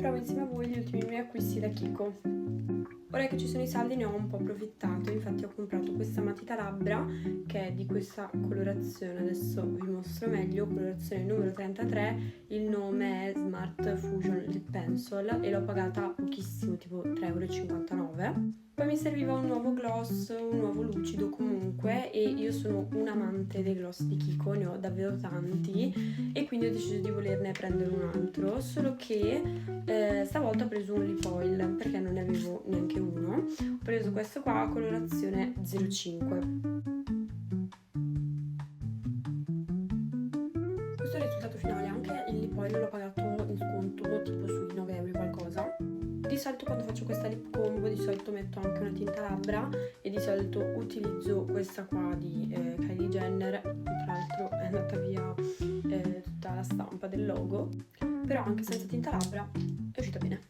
provo insieme a voi gli ultimi miei acquisti da Kiko. Ora che ci sono i saldi ne ho un po' approfittato, infatti ho comprato questa matita labbra che è di questa colorazione, adesso vi mostro meglio, colorazione numero 33, il nome è Smart Fusion Lip Pencil e l'ho pagata pochissimo, tipo 3,59 €. Poi mi serviva un nuovo gloss, un nuovo lucido comunque, e io sono un amante dei gloss di Kiko, ne ho davvero tanti e quindi ho deciso di volerne prendere un altro, solo che stavolta ho preso un lip oil perché non ne avevo neanche uno. Ho preso questo qua, colorazione 05. Questo è il risultato finale, anche il lip oil l'ho pagato in sconto tipo sui 9 € qualcosa. Di solito quando faccio questa lip combo di solito metto anche una tinta labbra e di solito utilizzo questa qua di Kylie Jenner, tra l'altro è andata via tutta la stampa del logo, però anche senza tinta labbra è uscita bene.